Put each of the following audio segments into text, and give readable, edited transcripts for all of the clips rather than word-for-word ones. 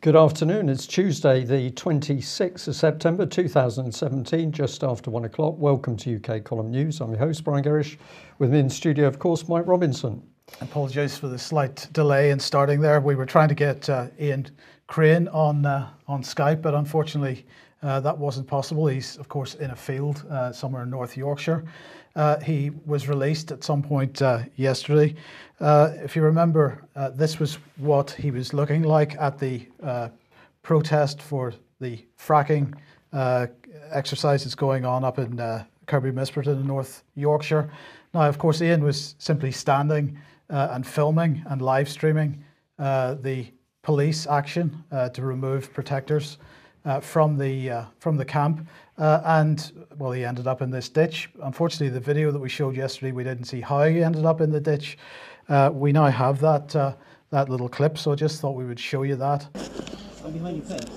Good afternoon. It's Tuesday, the 26th of September 2017, just after 1 o'clock. Welcome to UK Column News. I'm your host, Brian Gerrish. With me in studio, of course, Mike Robinson. I apologise for the slight delay in starting there. We were trying to get Ian Crane on Skype, but unfortunately that wasn't possible. He's, of course, in a field somewhere in North Yorkshire. He was released at some point yesterday. If you remember, this was what he was looking like at the protest for the fracking exercises going on up in Kirby Misperton in North Yorkshire. Now, of course, Ian was simply standing and filming and live streaming the police action to remove protectors from the camp, and well, he ended up in this ditch. Unfortunately, the video that we showed yesterday, we didn't see how he ended up in the ditch. We now have that little clip, so I just thought we would show you that. I'm behind your fence.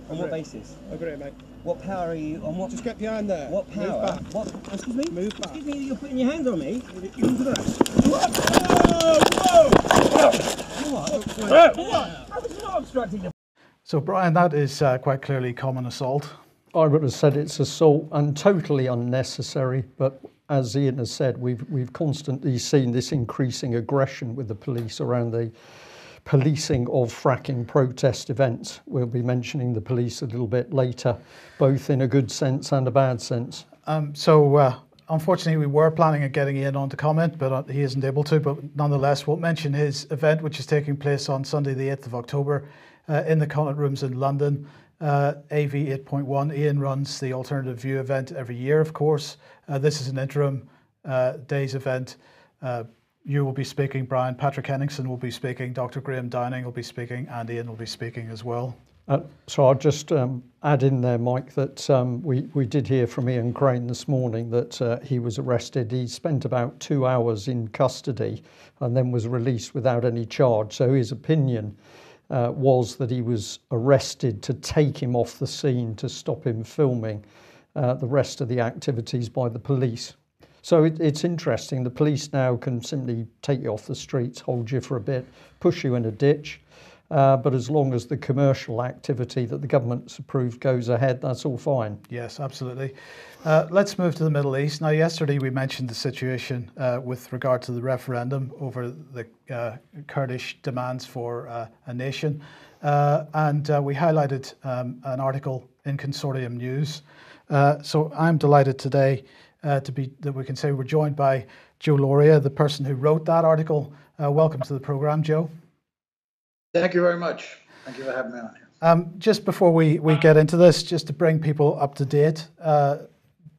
On what basis? I got it, mate. What power are you on? What? Just get behind there. What power? Move back. What? Excuse me. Move back. Excuse me. You're putting your hands on me. You can do that. What? I was not obstructing the. So, Brian, that is quite clearly common assault. I would have said it's assault and totally unnecessary, but as Ian has said, we've constantly seen this increasing aggression with the police around the policing of fracking protest events. We'll be mentioning the police a little bit later, both in a good sense and a bad sense. Unfortunately, we were planning on getting Ian on to comment, but he isn't able to. But nonetheless, we'll mention his event, which is taking place on Sunday, the 8th of October, in the Connaught Rooms in London. AV 8.1. Ian runs the Alternative View event every year, of course. This is an interim days event. You will be speaking, Brian. Patrick Henningsen will be speaking. Dr. Graham Downing will be speaking, and Ian will be speaking as well. So I'll just add in there, Mike, that we did hear from Ian Crane this morning that he was arrested. He spent about 2 hours in custody and then was released without any charge. So his opinion was that he was arrested to take him off the scene, to stop him filming the rest of the activities by the police. So it's interesting. The police now can simply take you off the streets, hold you for a bit, push you in a ditch. But as long as the commercial activity that the government's approved goes ahead, that's all fine. Yes, absolutely. Let's move to the Middle East. Now, yesterday we mentioned the situation with regard to the referendum over the Kurdish demands for a nation. And we highlighted an article in Consortium News. So I'm delighted today that we can say we're joined by Joe Lauria, the person who wrote that article. Welcome to the programme, Joe. Thank you very much. Thank you for having me on here. Just before we get into this, just to bring people up to date,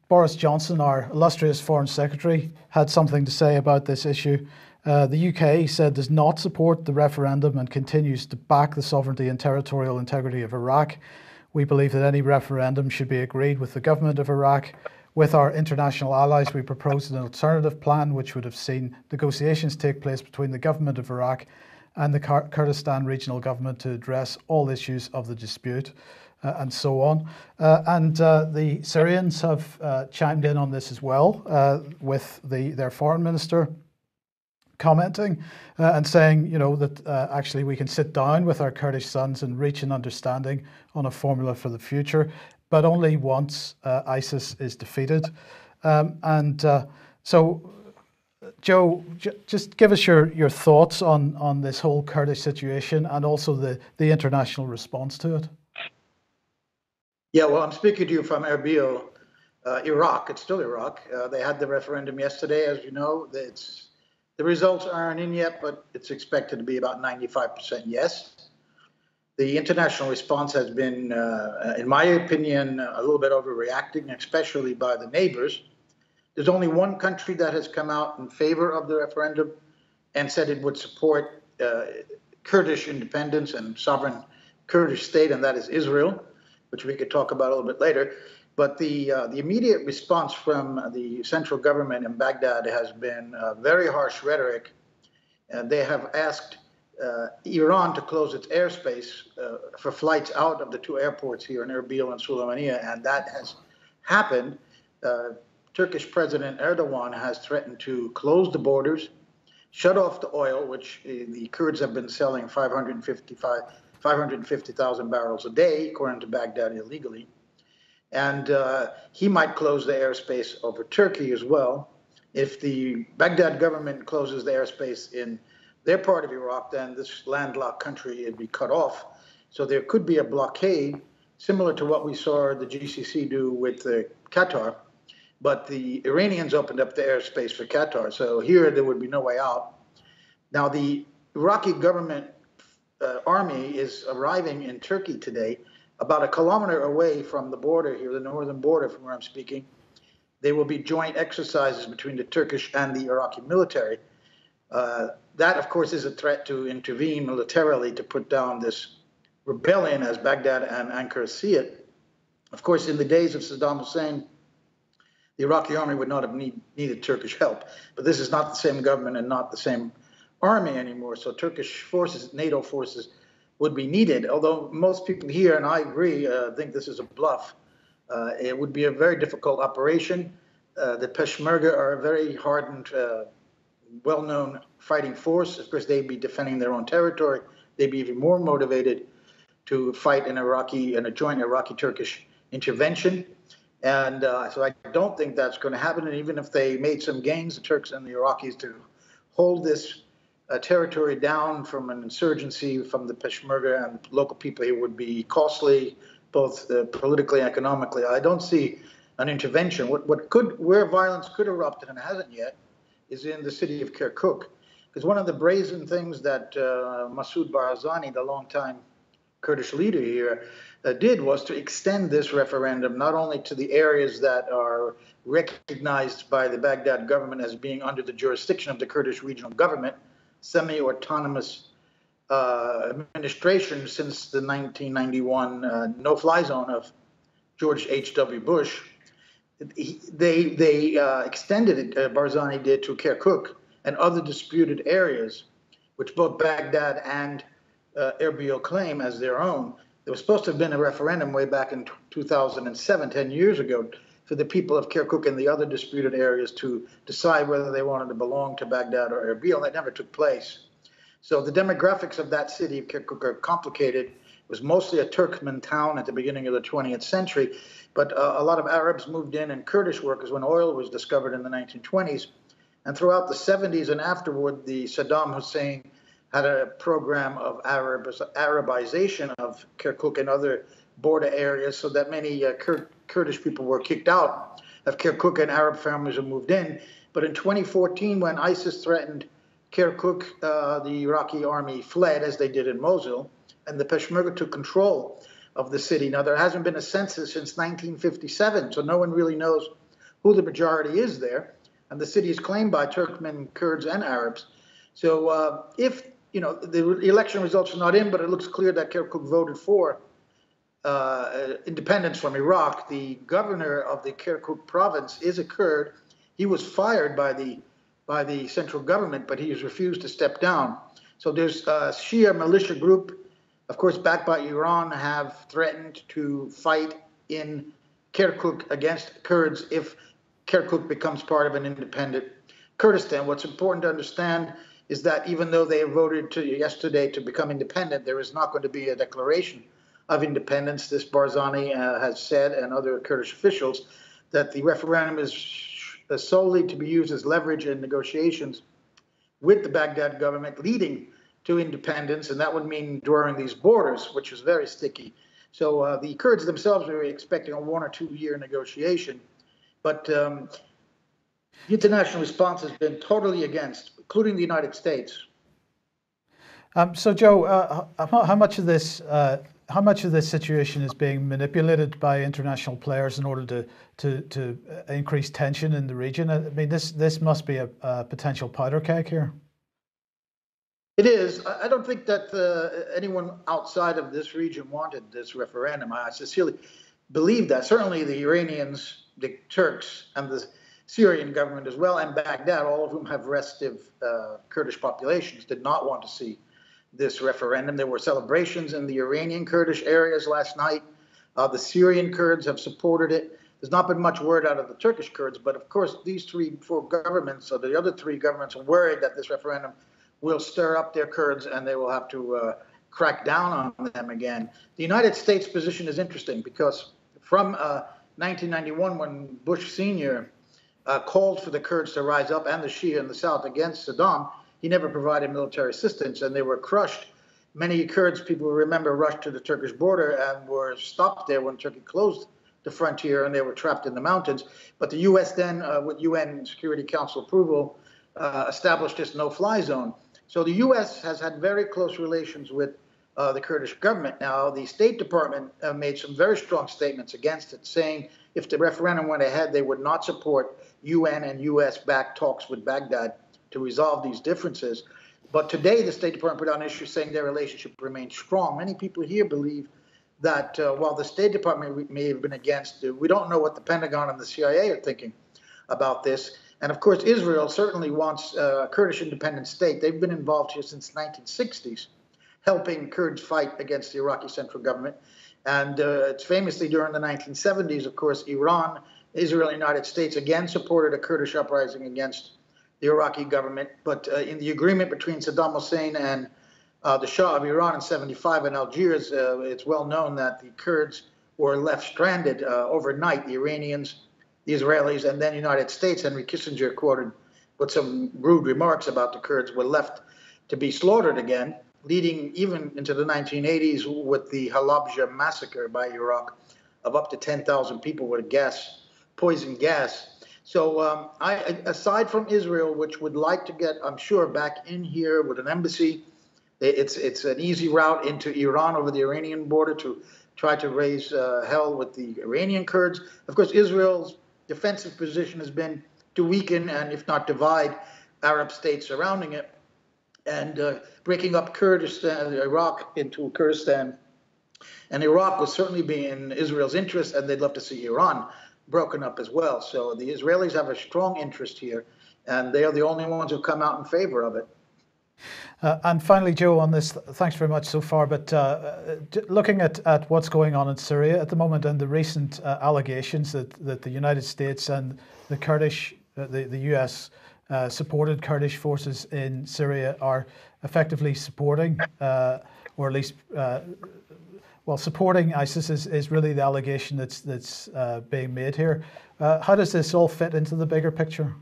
Boris Johnson, our illustrious Foreign Secretary, had something to say about this issue. The UK, he said, does not support the referendum and continues to back the sovereignty and territorial integrity of Iraq. We believe that any referendum should be agreed with the government of Iraq. With our international allies, we proposed an alternative plan which would have seen negotiations take place between the government of Iraq and the Kurdistan regional government to address all issues of the dispute, and so on. The Syrians have chimed in on this as well, with their foreign minister commenting and saying, you know, that actually we can sit down with our Kurdish sons and reach an understanding on a formula for the future, but only once ISIS is defeated. So, Joe, just give us your thoughts on this whole Kurdish situation and also the international response to it. Yeah, well, I'm speaking to you from Erbil, Iraq. It's still Iraq. They had the referendum yesterday, as you know. The results aren't in yet, but it's expected to be about 95% yes. The international response has been, in my opinion, a little bit overreacting, especially by the neighbors. There's only one country that has come out in favor of the referendum and said it would support Kurdish independence and sovereign Kurdish state, and that is Israel, which we could talk about a little bit later. But the immediate response from the central government in Baghdad has been very harsh rhetoric. They have asked Iran to close its airspace for flights out of the two airports here in Erbil and Sulaymaniyah, and that has happened. Turkish President Erdogan has threatened to close the borders shut off the oil, which the Kurds have been selling 550,000 barrels a day, according to Baghdad, illegally. And he might close the airspace over Turkey as well. If the Baghdad government closes the airspace in their part of Iraq, then this landlocked country would be cut off. So there could be a blockade, similar to what we saw the GCC do with Qatar. But the Iranians opened up the airspace for Qatar. So here there would be no way out. Now the Iraqi government army is arriving in Turkey today, about a kilometer away from the border here, the northern border from where I'm speaking. There will be joint exercises between the Turkish and the Iraqi military. That, of course, is a threat to intervene militarily to put down this rebellion as Baghdad and Ankara see it. Of course, in the days of Saddam Hussein, the Iraqi army would not have needed Turkish help. But this is not the same government and not the same army anymore. So Turkish forces, NATO forces, would be needed. Although most people here, and I agree, think this is a bluff. It would be a very difficult operation. The Peshmerga are a very hardened, well-known fighting force. Of course, they'd be defending their own territory. They'd be even more motivated to fight in a joint Iraqi-Turkish intervention. And so I don't think that's going to happen. And even if they made some gains, the Turks and the Iraqis, to hold this territory down from an insurgency from the Peshmerga and local people here would be costly, both politically and economically. I don't see an intervention. Where violence could erupt, and it hasn't yet, is in the city of Kirkuk. Because one of the brazen things that Masoud Barzani, the longtime Kurdish leader here, did was to extend this referendum not only to the areas that are recognized by the Baghdad government as being under the jurisdiction of the Kurdish regional government, semi-autonomous administration since the 1991 no-fly zone of George H.W. Bush. They extended it, Barzani did, to Kirkuk and other disputed areas, which both Baghdad and Erbil claim as their own. There was supposed to have been a referendum way back in 2007, 10 years ago, for the people of Kirkuk and the other disputed areas to decide whether they wanted to belong to Baghdad or Erbil. That never took place. So the demographics of that city of Kirkuk are complicated. It was mostly a Turkmen town at the beginning of the 20th century, but a lot of Arabs moved in and Kurdish workers when oil was discovered in the 1920s. And throughout the 70s and afterward, the Saddam Hussein had a program of Arabization of Kirkuk and other border areas, so that many Kurdish people were kicked out of Kirkuk and Arab families were moved in. But in 2014, when ISIS threatened Kirkuk, the Iraqi army fled, as they did in Mosul, and the Peshmerga took control of the city. Now, there hasn't been a census since 1957, so no one really knows who the majority is there. And the city is claimed by Turkmen, Kurds, and Arabs. So if, the election results are not in, but it looks clear that Kirkuk voted for independence from Iraq. The governor of the Kirkuk province is a Kurd. He was fired by the central government, but he has refused to step down. So there's a Shia militia group, of course, backed by Iran, have threatened to fight in Kirkuk against Kurds if Kirkuk becomes part of an independent Kurdistan. What's important to understand is that even though they voted yesterday to become independent, there is not going to be a declaration of independence. This Barzani has said, and other Kurdish officials, that the referendum is solely to be used as leverage in negotiations with the Baghdad government leading to independence, and that would mean drawing these borders, which is very sticky. So the Kurds themselves are expecting a 1 or 2 year negotiation, but the international response has been totally against, including the United States. So, Joe, how much of this situation is being manipulated by international players in order to increase tension in the region? I mean, this must be a potential powder keg here. It is. I don't think that anyone outside of this region wanted this referendum. I sincerely believe that. Certainly the Iranians, the Turks, and the Syrian government as well, and Baghdad, all of whom have restive Kurdish populations, did not want to see this referendum. There were celebrations in the Iranian Kurdish areas last night. The Syrian Kurds have supported it. There's not been much word out of the Turkish Kurds, but of course these four governments, or the other three governments, are worried that this referendum will stir up their Kurds and they will have to crack down on them again. The United States position is interesting because from 1991, when Bush Sr. Called for the Kurds to rise up and the Shia in the south against Saddam, he never provided military assistance and they were crushed. Many Kurds, people remember, rushed to the Turkish border and were stopped there when Turkey closed the frontier and they were trapped in the mountains. But the U.S. then, with UN Security Council approval, established this no-fly zone. So the U.S. has had very close relations with the Kurdish government. Now, the State Department made some very strong statements against it, saying if the referendum went ahead, they would not support UN and U.S.-backed talks with Baghdad to resolve these differences. But today, the State Department put out an issue saying their relationship remains strong. Many people here believe that while the State Department may have been against it, we don't know what the Pentagon and the CIA are thinking about this. And of course, Israel certainly wants a Kurdish independent state. They've been involved here since the 1960s, helping Kurds fight against the Iraqi central government. And it's famously during the 1970s, of course, Iran, Israel, and the United States again supported a Kurdish uprising against the Iraqi government. But in the agreement between Saddam Hussein and the Shah of Iran in 75 in Algiers, it's well known that the Kurds were left stranded overnight, the Iranians, the Israelis, and then the United States. Henry Kissinger quoted with some rude remarks about the Kurds were left to be slaughtered again, leading even into the 1980s with the Halabja massacre by Iraq of up to 10,000 people with poison gas. So aside from Israel, which would like to get, I'm sure, back in here with an embassy, it's an easy route into Iran over the Iranian border to try to raise hell with the Iranian Kurds. Of course, Israel's defensive position has been to weaken and, if not divide, Arab states surrounding it, and breaking up Kurdistan, Iraq into Kurdistan. And Iraq would certainly be in Israel's interest, and they'd love to see Iran broken up as well. So the Israelis have a strong interest here, and they are the only ones who come out in favor of it. And finally, Joe, on this, thanks very much so far, but looking at what's going on in Syria at the moment and the recent allegations that the United States and the Kurdish, the US supported Kurdish forces in Syria are effectively supporting, or at least, supporting ISIS is really the allegation that's being made here. How does this all fit into the bigger picture?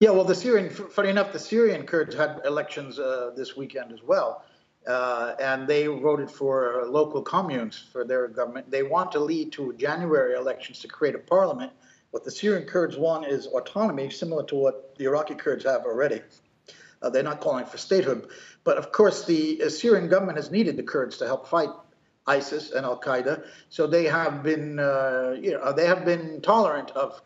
Yeah, well, funny enough, the Syrian Kurds had elections this weekend as well, and they voted for local communes for their government. They want to lead to January elections to create a parliament. What the Syrian Kurds want is autonomy, similar to what the Iraqi Kurds have already. They're not calling for statehood. But of course, the Syrian government has needed the Kurds to help fight ISIS and Al-Qaeda. So they have been, they have been tolerant of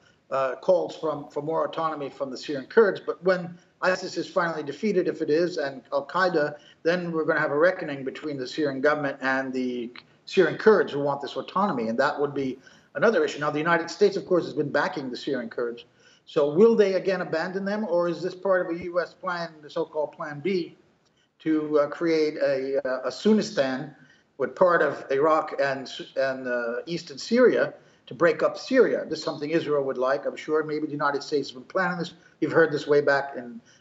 calls for more autonomy from the Syrian Kurds. But when ISIS is finally defeated, if it is, and Al-Qaeda, then we're going to have a reckoning between the Syrian government and the Syrian Kurds who want this autonomy. And that would be another issue. Now, the United States, of course, has been backing the Syrian Kurds. So will they again abandon them, or is this part of a U.S. plan, the so-called Plan B, to create a Sunnistan with part of Iraq and eastern Syria to break up Syria? This is something Israel would like, I'm sure. Maybe the United States has been planning this. You've heard this way back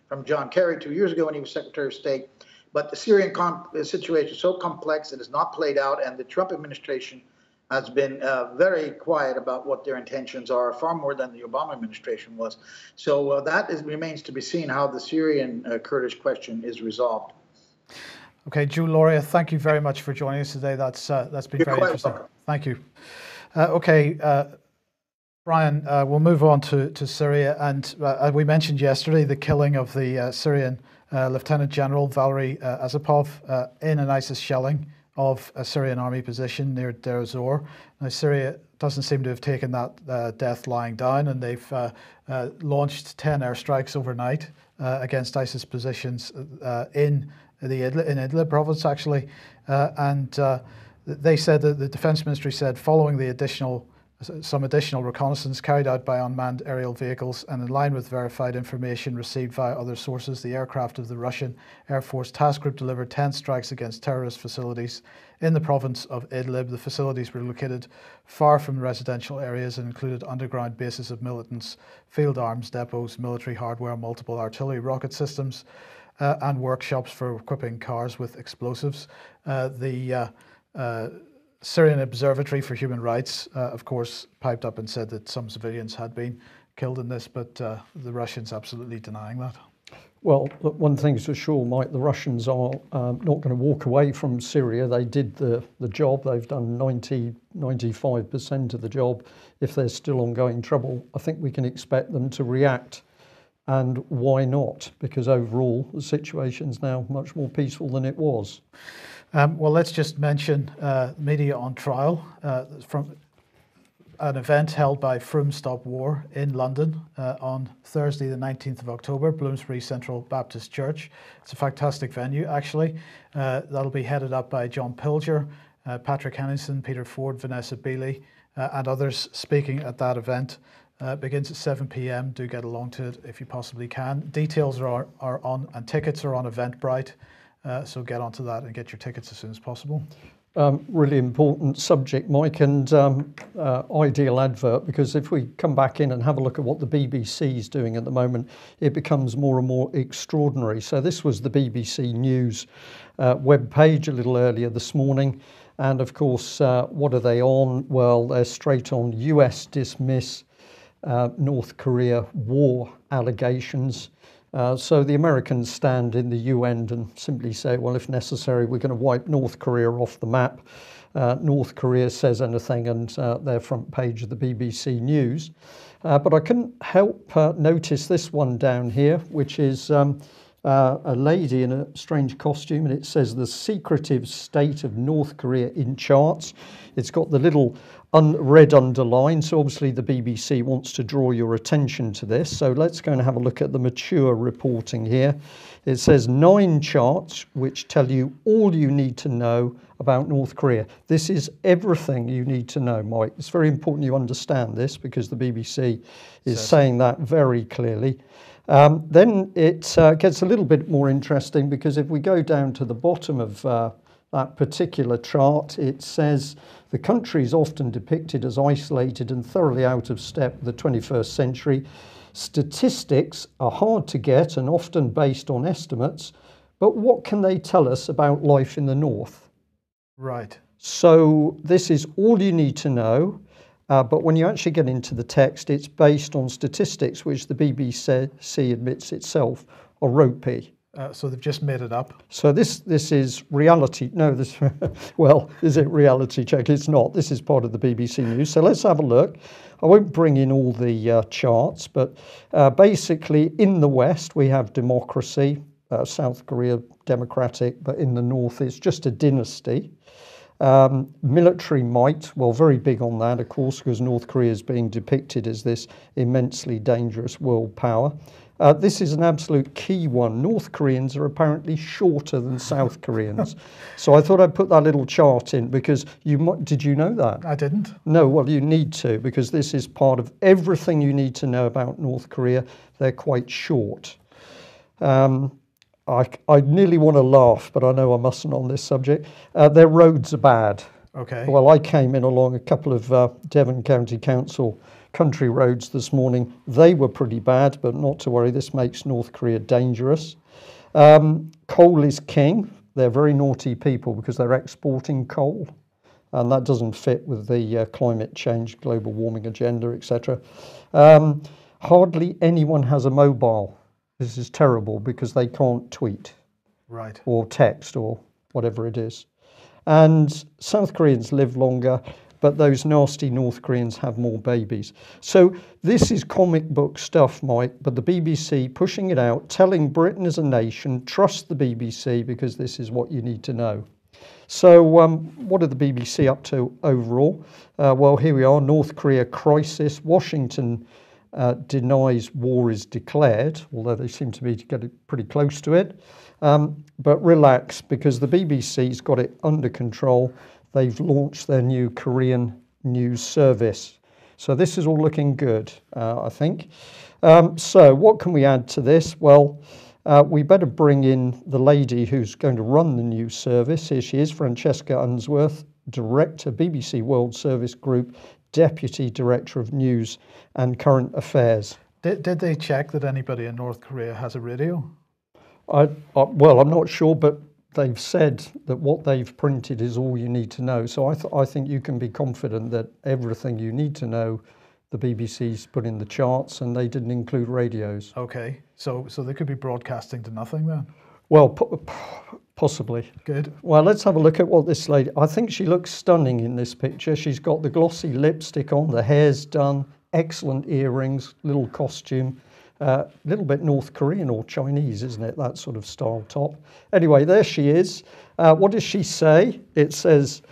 from John Kerry 2 years ago when he was Secretary of State. But the Syrian situation is so complex, it is not played out, and the Trump administration has been very quiet about what their intentions are, far more than the Obama administration was. So remains to be seen how the Syrian Kurdish question is resolved. Okay, Joe Lauria, thank you very much for joining us today. That's been very interesting. Welcome. Thank you. Brian, we'll move on to Syria. And we mentioned yesterday the killing of the Syrian Lieutenant General Valery Azapov in an ISIS shelling of a Syrian army position near Deir ez-Zor. Now, Syria doesn't seem to have taken that death lying down, and they've launched 10 airstrikes overnight against ISIS positions in Idlib province, actually. They said that the Defense Ministry said following the additional some additional reconnaissance carried out by unmanned aerial vehicles, and in line with verified information received via other sources, the aircraft of the Russian Air Force Task Group delivered 10 strikes against terrorist facilities in the province of Idlib. The facilities were located far from residential areas and included underground bases of militants, field arms depots, military hardware, multiple artillery rocket systems, and workshops for equipping cars with explosives. The Syrian Observatory for Human Rights, of course, piped up and said that some civilians had been killed in this, but the Russians absolutely denying that. Well, look, one thing's for sure, Mike, the Russians are not going to walk away from Syria. They did the job. They've done 95% of the job. If there's still ongoing trouble, I think we can expect them to react. And why not? Because overall, the situation's now much more peaceful than it was. Well, let's just mention media on trial from an event held by Froome Stop War in London on Thursday, the 19th of October, Bloomsbury Central Baptist Church. It's a fantastic venue, actually. That'll be headed up by John Pilger, Patrick Henningsen, Peter Ford, Vanessa Beeley, and others speaking at that event. Begins at 7 p.m. Do get along to it if you possibly can. Details are on, and tickets are on Eventbrite. So get onto that and get your tickets as soon as possible. Really important subject, Mike, and ideal advert, because if we come back in and have a look at what the BBC is doing at the moment, it becomes more and more extraordinary. So this was the BBC News webpage a little earlier this morning. And of course, what are they on? Well, they're straight on US dismiss North Korea war allegations. So the Americans stand in the UN and simply say, well, if necessary, we're going to wipe North Korea off the map. North Korea says anything, and their front page of the BBC News. But I couldn't help notice this one down here, which is a lady in a strange costume, and it says the secretive state of North Korea in charts. It's got the little red underline, so obviously the BBC wants to draw your attention to this. So let's go and have a look at the mature reporting here. It says 9 charts which tell you all you need to know about North Korea. This is everything you need to know, Mike. It's very important you understand this, because the BBC is saying that very clearly. Then it gets a little bit more interesting, because if we go down to the bottom of that particular chart, it says the country is often depicted as isolated and thoroughly out of step with the 21st century. Statistics are hard to get and often based on estimates, but what can they tell us about life in the north? Right. So this is all you need to know. But when you actually get into the text, it's based on statistics, which the BBC admits itself are ropey. So they've just made it up. So this is reality. No, this well, is it reality check? It's not. This is part of the BBC News. So let's have a look. I won't bring in all the charts, but basically in the West we have democracy, South Korea democratic, but in the North it's just a dynasty. Military might, well, very big on that, of course, because North Korea is being depicted as this immensely dangerous world power. This is an absolute key one. North Koreans are apparently shorter than South Koreans. So I thought I'd put that little chart in, because did you know that? I didn't. No, well, you need to, because this is part of everything you need to know about North Korea. They're quite short. I nearly want to laugh, but I know I mustn't on this subject. Their roads are bad. Okay. Well, I came in along a couple of Devon County Council country roads this morning. They were pretty bad, but not to worry. This makes North Korea dangerous. Coal is king. They're very naughty people because they're exporting coal, and that doesn't fit with the climate change, global warming agenda, etc. Hardly anyone has a mobile. This is terrible because they can't tweet, right, or text or whatever it is. And South Koreans live longer, but those nasty North Koreans have more babies. So this is comic book stuff, Mike, but the BBC pushing it out, telling Britain as a nation, trust the BBC because this is what you need to know. So what are the BBC up to overall? Well, here we are, North Korea crisis. Washington denies war is declared, although they seem to be getting pretty close to it. But relax, because the BBC's got it under control. They've launched their new Korean news service. So this is all looking good, I think. So what can we add to this? Well, we better bring in the lady who's going to run the new service. Here she is, Francesca Unsworth, Director, BBC World Service Group, Deputy Director of News and Current Affairs. Did they check that anybody in North Korea has a radio? Well, I'm not sure, but they've said that what they've printed is all you need to know. So I think you can be confident that everything you need to know, the BBC's put in the charts, and they didn't include radios. Okay, so they could be broadcasting to nothing then? Well, possibly. Good. Well, let's have a look at what this lady... I think she looks stunning in this picture. She's got the glossy lipstick on, the hair's done, excellent earrings, little costume. A little bit North Korean or Chinese, isn't it? That sort of style top. Anyway, there she is. What does she say? It says,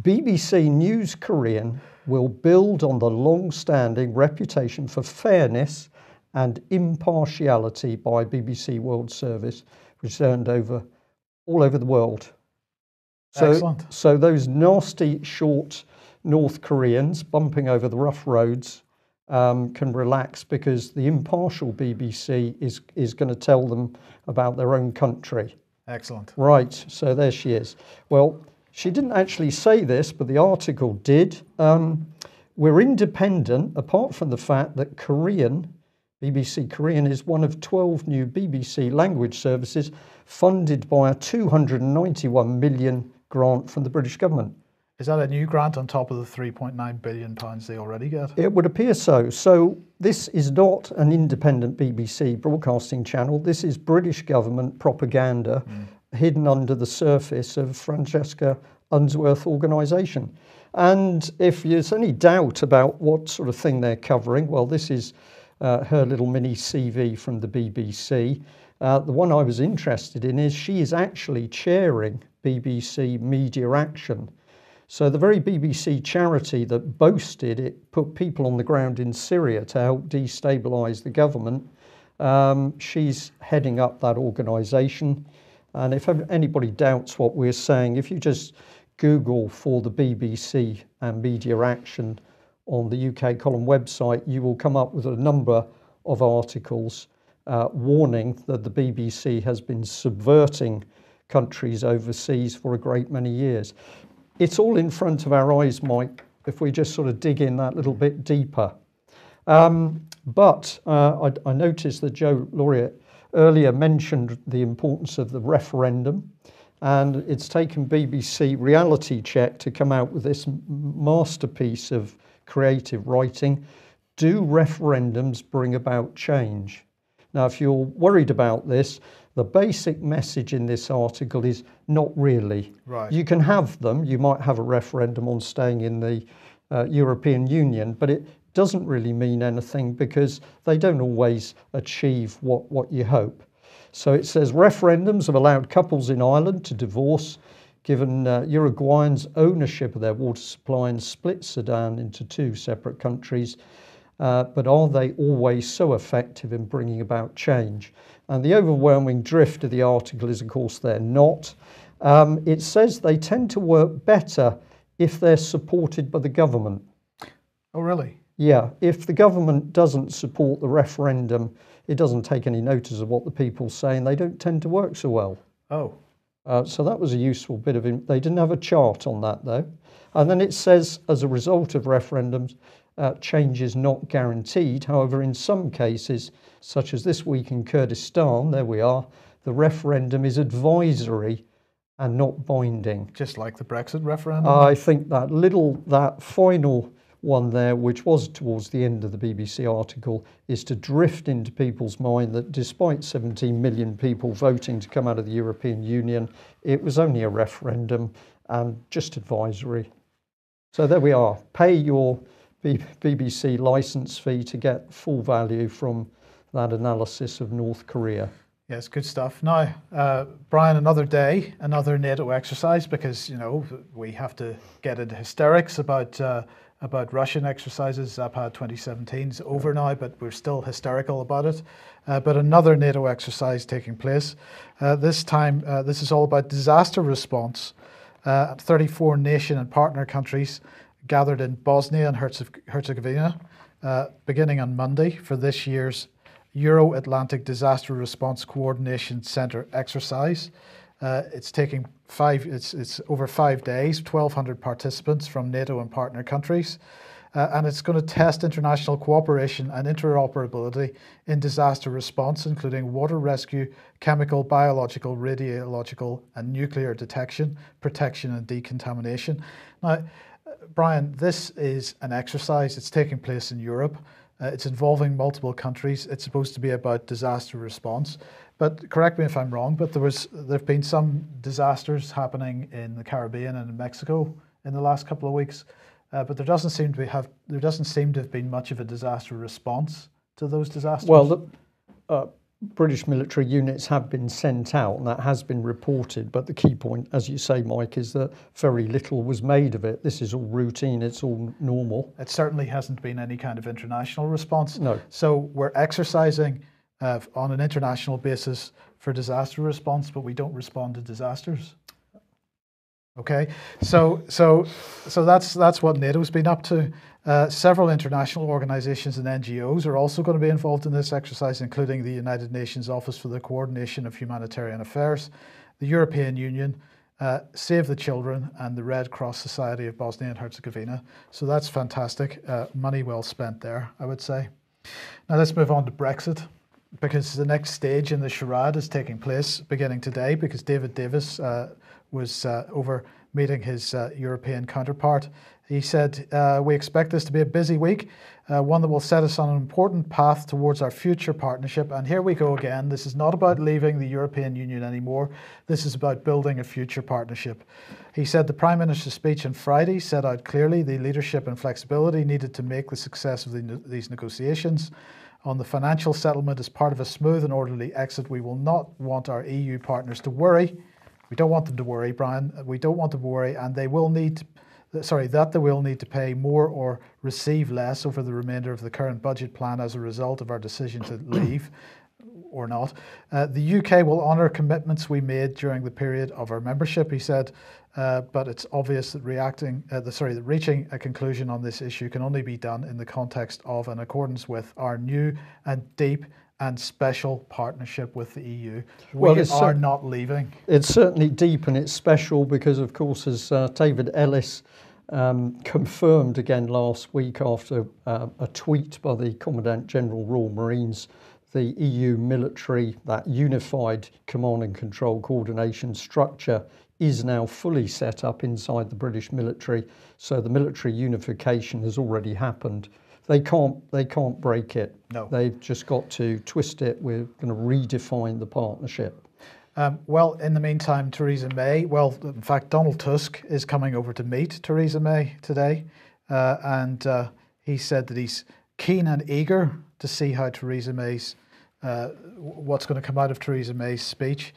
BBC News Korean will build on the long-standing reputation for fairness and impartiality by BBC World Service, which is earned all over the world. Excellent. So those nasty, short North Koreans bumping over the rough roads can relax, because the impartial BBC is going to tell them about their own country. Excellent. Right, so there she is. Well, she didn't actually say this, but the article did. We're independent, apart from the fact that BBC Korean is one of 12 new BBC language services funded by a 291 million grant from the British government. Is that a new grant on top of the £3.9 billion they already get? It would appear so. So this is not an independent BBC broadcasting channel. This is British government propaganda hidden under the surface of Francesca Unsworth organisation. And if there's any doubt about what sort of thing they're covering, well, this is her little mini CV from the BBC. The one I was interested in is she is actually chairing BBC Media Action. So the very BBC charity that boasted it put people on the ground in Syria to help destabilise the government, she's heading up that organisation. And if anybody doubts what we're saying, if you just Google for the BBC and Media Action on the UK Column website, you will come up with a number of articles warning that the BBC has been subverting countries overseas for a great many years. It's all in front of our eyes, Mike, if we just sort of dig in that little bit deeper. But I noticed that Joe Lauria earlier mentioned the importance of the referendum, and it's taken BBC Reality Check to come out with this masterpiece of creative writing. Do referendums bring about change? Now, if you're worried about this, the basic message in this article is not really. Right. You can have them. You might have a referendum on staying in the European Union, but it doesn't really mean anything, because they don't always achieve what you hope. So it says referendums have allowed couples in Ireland to divorce, given Uruguayans ownership of their water supply, and split Sudan into two separate countries. But are they always so effective in bringing about change? And the overwhelming drift of the article is, of course, they're not. It says they tend to work better if they're supported by the government. Oh, really? Yeah, if the government doesn't support the referendum, it doesn't take any notice of what the people say, and they don't tend to work so well. Oh. So that was a useful bit of... They didn't have a chart on that, though. And then it says, as a result of referendums, change is not guaranteed. However, in some cases, such as this week in Kurdistan, there we are, the referendum is advisory and not binding. Just like the Brexit referendum? I think that final one there, which was towards the end of the BBC article, is to drift into people's mind that despite 17 million people voting to come out of the European Union, it was only a referendum and just advisory. So there we are. Pay your BBC licence fee to get full value from that analysis of North Korea. Yes, good stuff. Now, Brian, another day, another NATO exercise, because, you know, we have to get into hysterics about Russian exercises. Zapad 2017 is over now, but we're still hysterical about it. But another NATO exercise taking place. This time, this is all about disaster response. 34 nation and partner countries gathered in Bosnia and Herzegovina beginning on Monday for this year's Euro-Atlantic Disaster Response Coordination Centre exercise. It's over 5 days, 1,200 participants from NATO and partner countries. And it's going to test international cooperation and interoperability in disaster response, including water rescue, chemical, biological, radiological, and nuclear detection, protection, and decontamination. Now, Brian, this is an exercise. It's taking place in Europe. It's involving multiple countries. It's supposed to be about disaster response. But correct me if I'm wrong, but there've been some disasters happening in the Caribbean and in Mexico in the last couple of weeks. But there doesn't seem to have been much of a disaster response to those disasters. Well, the British military units have been sent out, and that has been reported. But the key point, as you say, Mike, is that very little was made of it. This is all routine. It's all normal. It certainly hasn't been any kind of international response. No. So we're exercising on an international basis for disaster response, but we don't respond to disasters. Okay, so that's what NATO's been up to. Several international organisations and NGOs are also going to be involved in this exercise, including the United Nations Office for the Coordination of Humanitarian Affairs, the European Union, Save the Children, and the Red Cross Society of Bosnia and Herzegovina. So that's fantastic. Money well spent there, I would say. Now let's move on to Brexit, because the next stage in the charade is taking place beginning today, because David Davis was over meeting his European counterpart. He said, we expect this to be a busy week, one that will set us on an important path towards our future partnership. And here we go again. This is not about leaving the European Union anymore. This is about building a future partnership. He said the Prime Minister's speech on Friday set out clearly the leadership and flexibility needed to make the success of these negotiations. On the financial settlement, as part of a smooth and orderly exit, we will not want our EU partners to worry. We don't want them to worry, Brian. We don't want them to worry, and they will need to pay more or receive less over the remainder of the current budget plan as a result of our decision to leave or not. The UK will honour commitments we made during the period of our membership, he said, but it's obvious that reaching a conclusion on this issue can only be done in the context of and accordance with our new and deep and special partnership with the EU. We are not leaving. It's certainly deep and it's special because, of course, as David Ellis confirmed again last week after a tweet by the Commandant General Royal Marines, the EU military, that unified command and control coordination structure, is now fully set up inside the British military. So the military unification has already happened. They can't break it. No. They've just got to twist it. We're going to redefine the partnership. Well, in the meantime, Theresa May, in fact, Donald Tusk is coming over to meet Theresa May today. And he said that he's keen and eager to see how Theresa May's, what's going to come out of Theresa May's speech.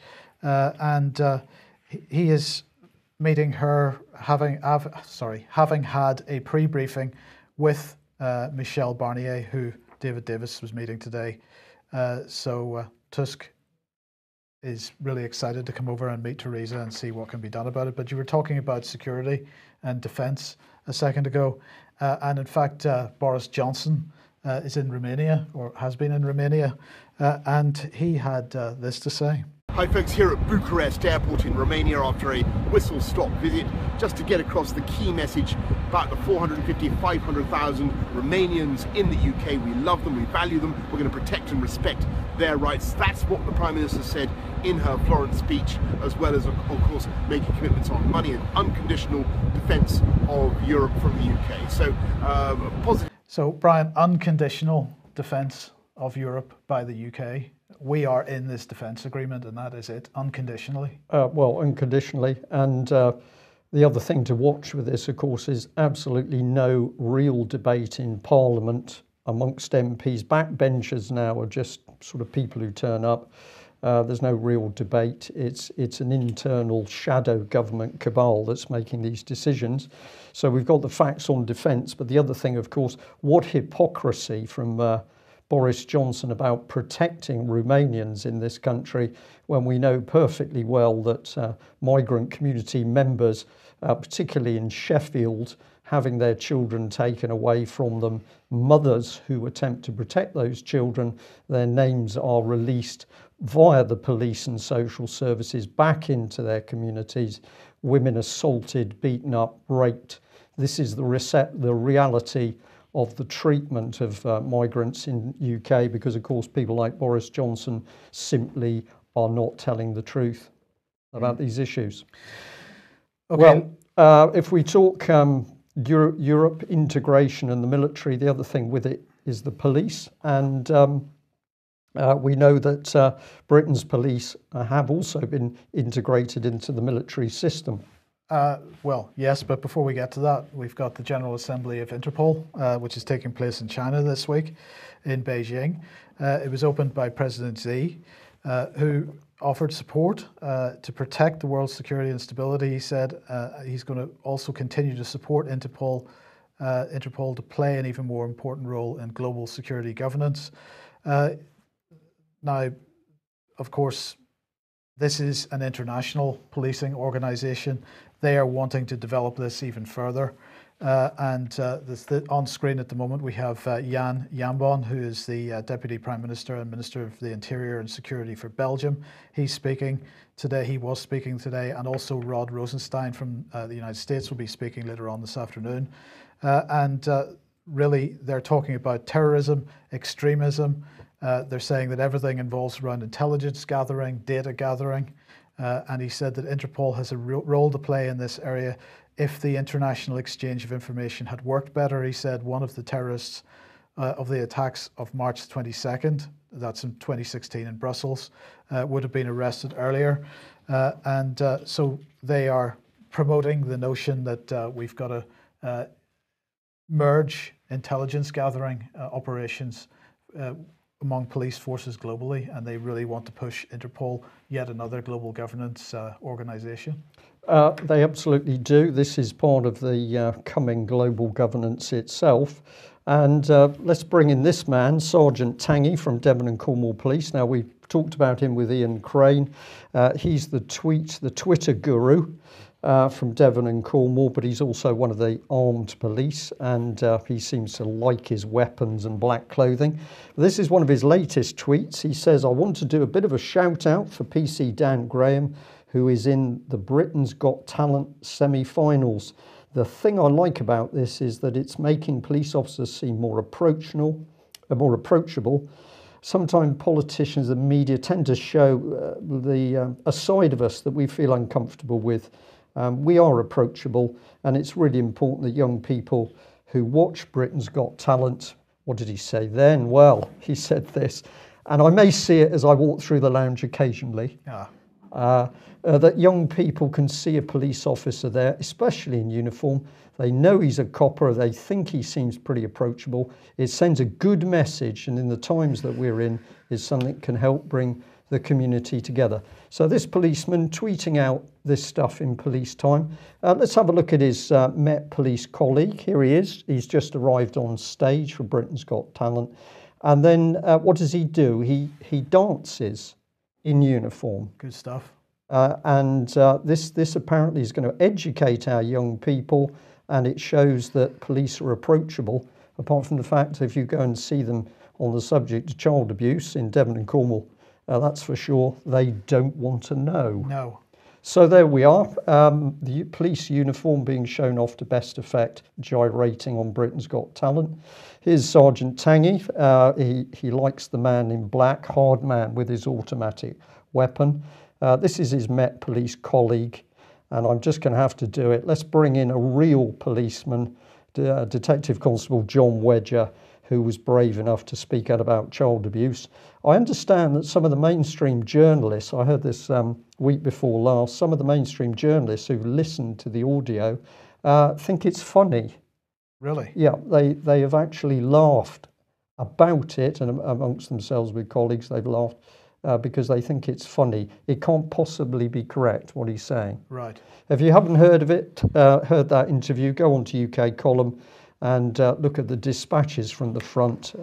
He is meeting her, having had a pre-briefing with Michel Barnier, who David Davis was meeting today. So Tusk is really excited to come over and meet Theresa and see what can be done about it. But you were talking about security and defence a second ago. And in fact, Boris Johnson is in Romania, or has been in Romania, and he had this to say. Hi folks, here at Bucharest Airport in Romania after a whistle-stop visit, just to get across the key message about the 500,000 Romanians in the UK. We love them, we value them, we're going to protect and respect their rights. That's what the Prime Minister said in her Florence speech, as well as, of course, making commitments on money and unconditional defence of Europe from the UK. So, positive. So, Brian, unconditional defence of Europe by the UK. We are in this defence agreement, and that is it, unconditionally. Unconditionally. And the other thing to watch with this, of course, is absolutely no real debate in Parliament amongst MPs. Backbenchers now are just sort of people who turn up. There's no real debate. It's an internal shadow government cabal that's making these decisions. So we've got the facts on defence, but the other thing, of course, what hypocrisy from Boris Johnson about protecting Romanians in this country when we know perfectly well that migrant community members particularly in Sheffield, having their children taken away from them. Mothers who attempt to protect those children, their names are released via the police and social services back into their communities. Women assaulted, beaten up, raped. This is the reality of the treatment of migrants in UK, because of course people like Boris Johnson simply are not telling the truth about these issues. Okay. Well, if we talk Europe integration and the military, the other thing with it is the police, and we know that Britain's police have also been integrated into the military system. Well, yes, but before we get to that, we've got the General Assembly of Interpol, which is taking place in China this week in Beijing. It was opened by President Xi, who offered support to protect the world's security and stability. He said he's going to also continue to support Interpol to play an even more important role in global security governance. Now, of course, this is an international policing organisation. They are wanting to develop this even further. On screen at the moment, we have Jan Jambon, who is the Deputy Prime Minister and Minister of the Interior and Security for Belgium. He's speaking today. He was speaking today, and also Rod Rosenstein from the United States will be speaking later on this afternoon. Really, they're talking about terrorism, extremism. They're saying that everything involves around intelligence gathering, data gathering. And he said that Interpol has a role to play in this area. If the international exchange of information had worked better, he said one of the terrorists of the attacks of March 22nd, that's in 2016 in Brussels, would have been arrested earlier. So they are promoting the notion that we've got to merge intelligence gathering operations among police forces globally, and they really want to push Interpol, yet another global governance organisation. They absolutely do. This is part of the coming global governance itself. And let's bring in this man, Sergeant Tangi from Devon and Cornwall Police. Now, we've talked about him with Ian Crane. He's the Twitter guru from Devon and Cornwall, but he's also one of the armed police, and he seems to like his weapons and black clothing. This is one of his latest tweets. He says, "I want to do a bit of a shout out for PC Dan Graham, who is in the Britain's Got Talent semi-finals. The thing I like about this is that it's making police officers seem more approachable. Sometimes politicians and media tend to show a side of us that we feel uncomfortable with. We are approachable, and it's really important that young people who watch Britain's Got Talent," what did he say then? Well, he said this, and I may see it as I walk through the lounge occasionally, that young people can see a police officer there, especially in uniform. They know he's a copper, they think he seems pretty approachable. It sends a good message, and in the times that we're in, is something that can help bring the community together. So this policeman tweeting out this stuff in police time. Let's have a look at his Met Police colleague. Here he is. He's just arrived on stage for Britain's Got Talent. And then what does he do? He dances in uniform. Good stuff. This apparently is going to educate our young people, and it shows that police are approachable, apart from the fact if you go and see them on the subject of child abuse in Devon and Cornwall, that's for sure, they don't want to know. No. So there we are, the police uniform being shown off to best effect, gyrating on Britain's Got Talent. Here's Sergeant Tangi. He likes the man in black, hard man with his automatic weapon. This is his Met Police colleague, and I'm just going to have to do it. Let's bring in a real policeman, Detective Constable John Wedger, who was brave enough to speak out about child abuse. I understand that some of the mainstream journalists, I heard this week before last, some of the mainstream journalists who listened to the audio think it's funny. Really? Yeah, they have actually laughed about it, and amongst themselves with colleagues, they've laughed because they think it's funny. It can't possibly be correct, what he's saying. Right. If you haven't heard of it, heard that interview, go on to UK Column and look at the dispatches from the front,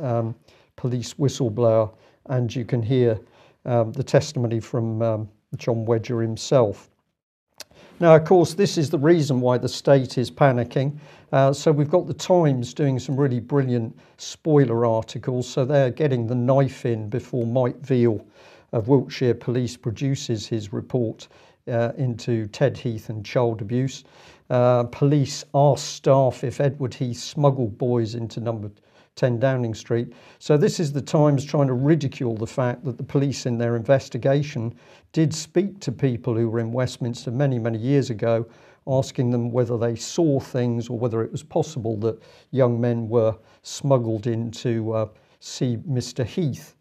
police whistleblower, and you can hear the testimony from John Wedger himself. Now, of course, this is the reason why the state is panicking. So we've got the Times doing some really brilliant spoiler articles. So they're getting the knife in before Mike Veal of Wiltshire Police produces his report into Ted Heath and child abuse. Police ask staff if Edward Heath smuggled boys into number 10 Downing Street. So this is the Times trying to ridicule the fact that the police in their investigation did speak to people who were in Westminster many, many years ago, asking them whether they saw things or whether it was possible that young men were smuggled in to see Mr. Heath.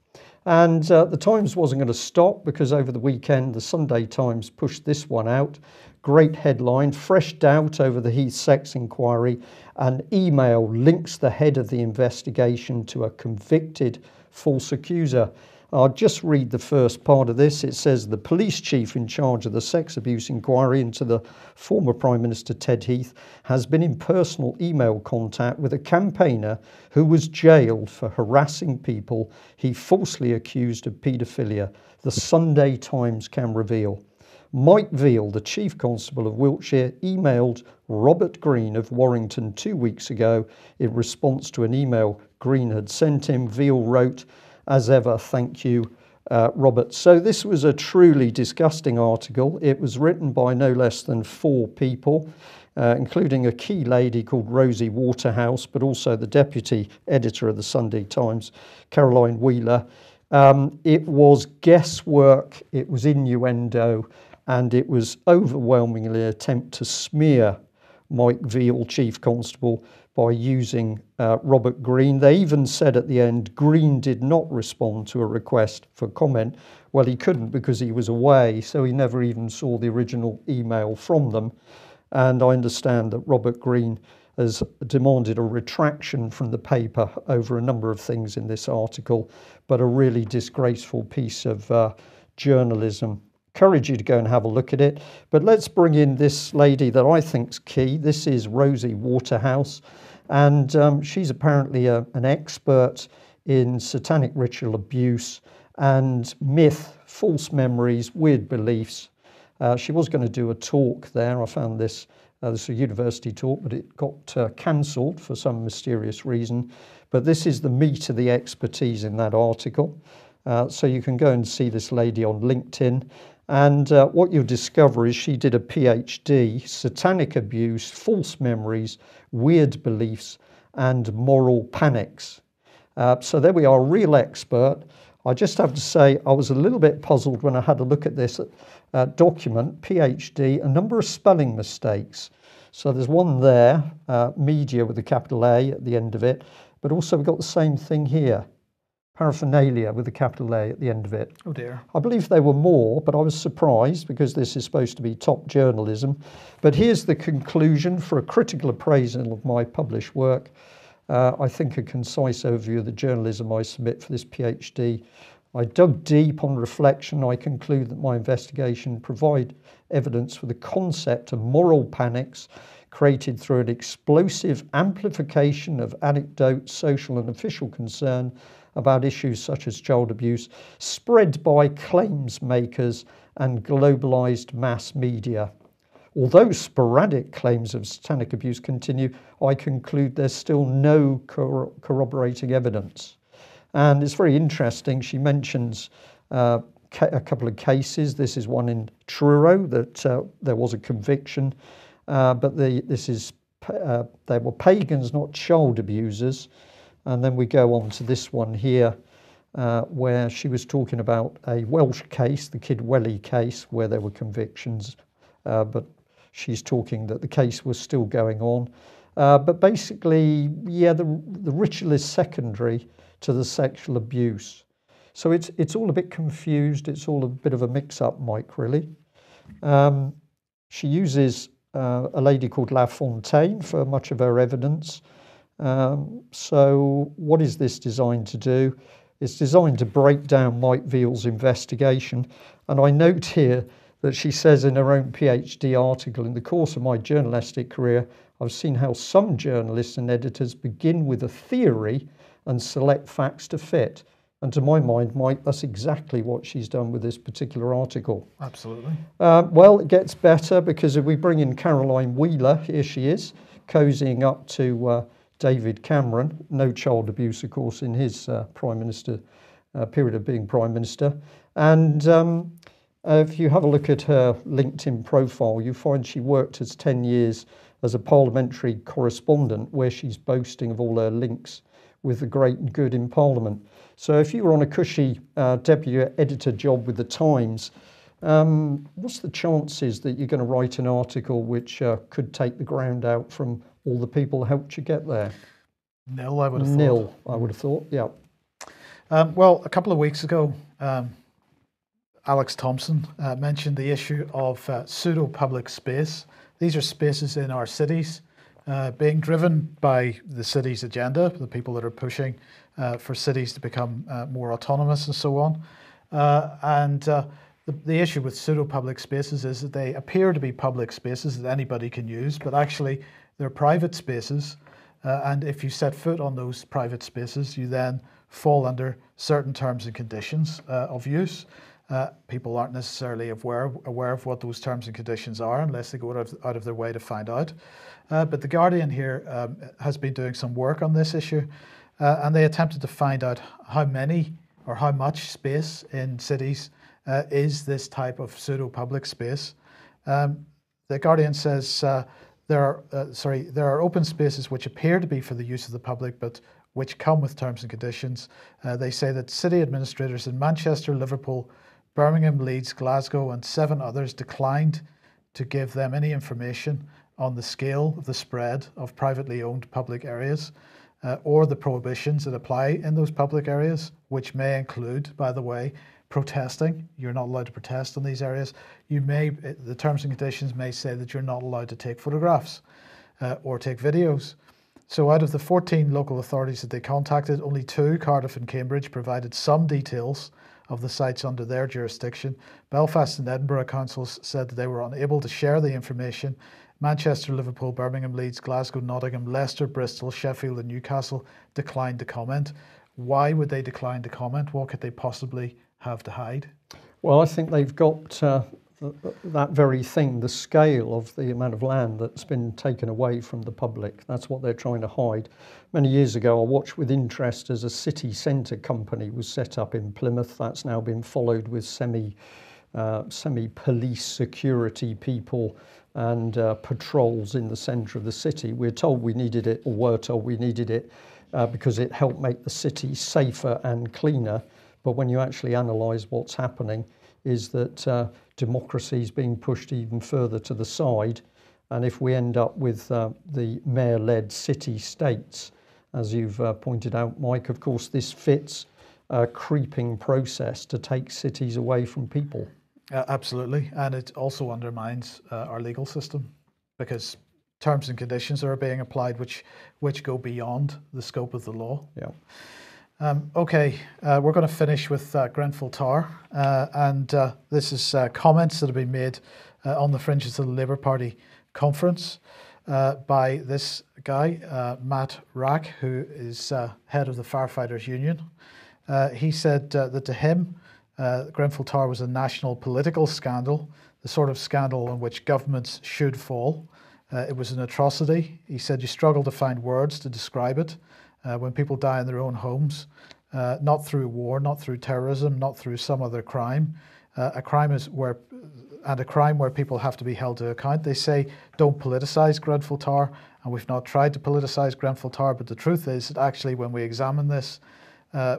And the Times wasn't going to stop, because over the weekend the Sunday Times pushed this one out. Great headline: fresh doubt over the Heath sex inquiry. An email links the head of the investigation to a convicted false accuser. I'll just read the first part of this. It says the police chief in charge of the sex abuse inquiry into the former Prime Minister Ted Heath has been in personal email contact with a campaigner who was jailed for harassing people he falsely accused of paedophilia, the Sunday Times can reveal. Mike Veal, the Chief Constable of Wiltshire, emailed Robert Green of Warrington 2 weeks ago in response to an email Green had sent him. Veal wrote, "As ever, thank you, Robert." So this was a truly disgusting article. It was written by no less than 4 people, including a key lady called Rosie Waterhouse, but also the deputy editor of the Sunday Times, Caroline Wheeler. It was guesswork, it was innuendo, and it was overwhelmingly an attempt to smear Mike Veal, Chief Constable, by using Robert Green. They even said at the end, Green did not respond to a request for comment. Well, he couldn't because he was away, so he never even saw the original email from them. And I understand that Robert Green has demanded a retraction from the paper over a number of things in this article, but a really disgraceful piece of journalism. Encourage you to go and have a look at it. But let's bring in this lady that I think's key. This is Rosie Waterhouse, and she's apparently an expert in satanic ritual abuse and myth, false memories, weird beliefs. She was going to do a talk there. I found this is a university talk, but it got cancelled for some mysterious reason. But this is the meat of the expertise in that article. So you can go and see this lady on LinkedIn. And what you'll discover is she did a PhD, satanic abuse, false memories, weird beliefs, and moral panics. So there we are, a real expert. I just have to say I was a little bit puzzled when I had a look at this document, PhD, a number of spelling mistakes. So there's one there, media with a capital A at the end of it, but also we've got the same thing here. Paraphernalia with a capital A at the end of it. Oh dear. I believe there were more, but I was surprised because this is supposed to be top journalism. But here's the conclusion for a critical appraisal of my published work. I think a concise overview of the journalism I submit for this PhD. I dug deep on reflection. I conclude that my investigation provide evidence for the concept of moral panics created through an explosive amplification of anecdote, social and official concern about issues such as child abuse, spread by claims makers and globalized mass media. Although sporadic claims of satanic abuse continue, I conclude there's still no corroborating evidence. And it's very interesting. She mentions a couple of cases. This is one in Truro that there was a conviction, but they were pagans, not child abusers. And then we go on to this one here, where she was talking about a Welsh case, the Kidwelly case, where there were convictions, but she's talking that the case was still going on. But basically, yeah, the ritual is secondary to the sexual abuse. So it's all a bit confused. It's all a bit of a mix-up, Mike, really. She uses a lady called La Fontaine for much of her evidence. So what is this designed to do? It's designed to break down Mike Veal's investigation. And I note here that she says in her own PhD article, in the course of my journalistic career, I've seen how some journalists and editors begin with a theory and select facts to fit. And to my mind, Mike, that's exactly what she's done with this particular article. Absolutely. Well, it gets better, because if we bring in Caroline Wheeler, here she is, cozying up to David Cameron. No child abuse, of course, in his Prime Minister period of being Prime Minister. And if you have a look at her LinkedIn profile, you find she worked as 10 years as a parliamentary correspondent, where she's boasting of all her links with the great and good in Parliament. So if you were on a cushy deputy editor job with the Times, what's the chances that you're going to write an article which could take the ground out from all the people who helped you get there? Nil, I would have thought. Nil, I would have thought, yeah. Well, a couple of weeks ago, Alex Thompson mentioned the issue of pseudo-public space. These are spaces in our cities being driven by the city's agenda, the people that are pushing for cities to become more autonomous and so on. The issue with pseudo-public spaces is that they appear to be public spaces that anybody can use, but actually they're private spaces. And if you set foot on those private spaces, you then fall under certain terms and conditions of use. People aren't necessarily aware of what those terms and conditions are unless they go out of their way to find out. But The Guardian here has been doing some work on this issue, and they attempted to find out how many or how much space in cities is this type of pseudo-public space. The Guardian says there are open spaces which appear to be for the use of the public, but which come with terms and conditions. They say that city administrators in Manchester, Liverpool, Birmingham, Leeds, Glasgow, and 7 others declined to give them any information on the scale of the spread of privately owned public areas or the prohibitions that apply in those public areas, which may include, by the way, protesting. You're not allowed to protest in these areas. The terms and conditions may say that you're not allowed to take photographs or take videos. So out of the 14 local authorities that they contacted, only 2, Cardiff and Cambridge, provided some details of the sites under their jurisdiction. Belfast and Edinburgh councils said that they were unable to share the information. Manchester, Liverpool, Birmingham, Leeds, Glasgow, Nottingham, Leicester, Bristol, Sheffield and Newcastle declined to comment. Why would they decline to comment? What could they possibly have to hide? Well, I think they've got that very thing, the scale of the amount of land that's been taken away from the public. That's what they're trying to hide. Many years ago, I watched with interest as a city centre company was set up in Plymouth. That's now been followed with semi-police security people and patrols in the centre of the city. We're told we needed it, or were told we needed it, because it helped make the city safer and cleaner. But when you actually analyse what's happening, is that democracy is being pushed even further to the side. And if we end up with the mayor-led city-states, as you've pointed out, Mike, of course, this fits a creeping process to take cities away from people. Absolutely. And it also undermines our legal system, because terms and conditions are being applied which go beyond the scope of the law. Yeah. Okay, we're going to finish with Grenfell Tower, and this is comments that have been made on the fringes of the Labour Party conference by this guy, Matt Rack, who is head of the Firefighters Union. He said that to him, Grenfell Tower was a national political scandal, the sort of scandal in which governments should fall. It was an atrocity. He said you struggle to find words to describe it. When people die in their own homes, not through war, not through terrorism, not through some other crime. A crime where people have to be held to account. They say don't politicise Grenfell Tower, and we've not tried to politicise Grenfell Tower, but the truth is that actually when we examine this,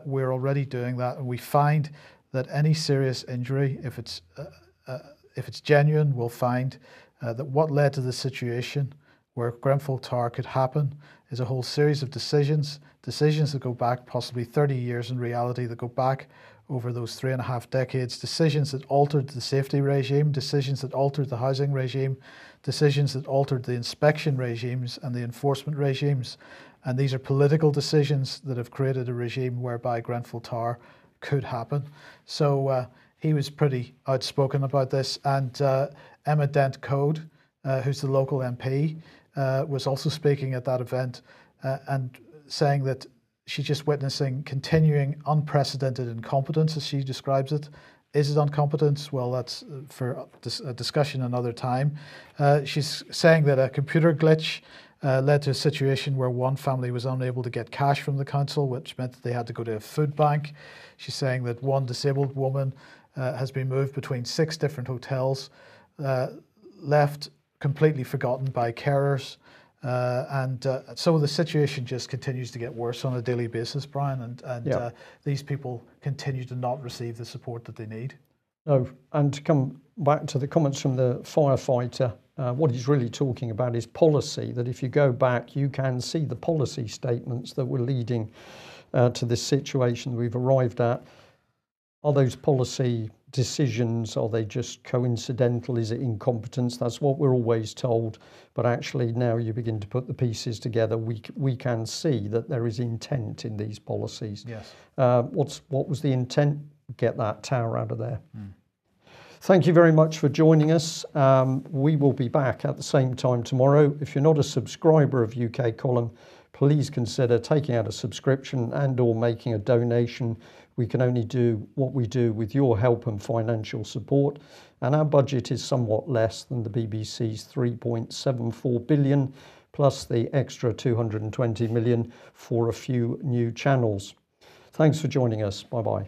we're already doing that, and we find that any serious injury, if it's genuine, we'll find that what led to the situation where Grenfell Tower could happen is a whole series of decisions that go back possibly 30 years in reality, that go back over those 3.5 decades, decisions that altered the safety regime, decisions that altered the housing regime, decisions that altered the inspection regimes and the enforcement regimes. And these are political decisions that have created a regime whereby Grenfell Tower could happen. So he was pretty outspoken about this. And Emma Dent-Code, who's the local MP, was also speaking at that event and saying that she's just witnessing continuing unprecedented incompetence, as she describes it. Is it incompetence? Well, that's for a discussion another time. She's saying that a computer glitch led to a situation where one family was unable to get cash from the council, which meant that they had to go to a food bank. She's saying that one disabled woman has been moved between 6 different hotels, left completely forgotten by carers. So the situation just continues to get worse on a daily basis, Brian, and these people continue to not receive the support that they need. No, and to come back to the comments from the firefighter, what he's really talking about is policy, that if you go back, you can see the policy statements that were leading to this situation we've arrived at. Are those policy decisions, are they just coincidental? Is it incompetence? That's what we're always told, but actually now you begin to put the pieces together, we can see that there is intent in these policies. Yes. What was the intent? Get that tower out of there. Thank you very much for joining us. We will be back at the same time tomorrow. If you're not a subscriber of UK Column, please consider taking out a subscription and or making a donation. We can only do what we do with your help and financial support, and our budget is somewhat less than the BBC's 3.74 billion plus the extra 220 million for a few new channels. Thanks for joining us. Bye-bye.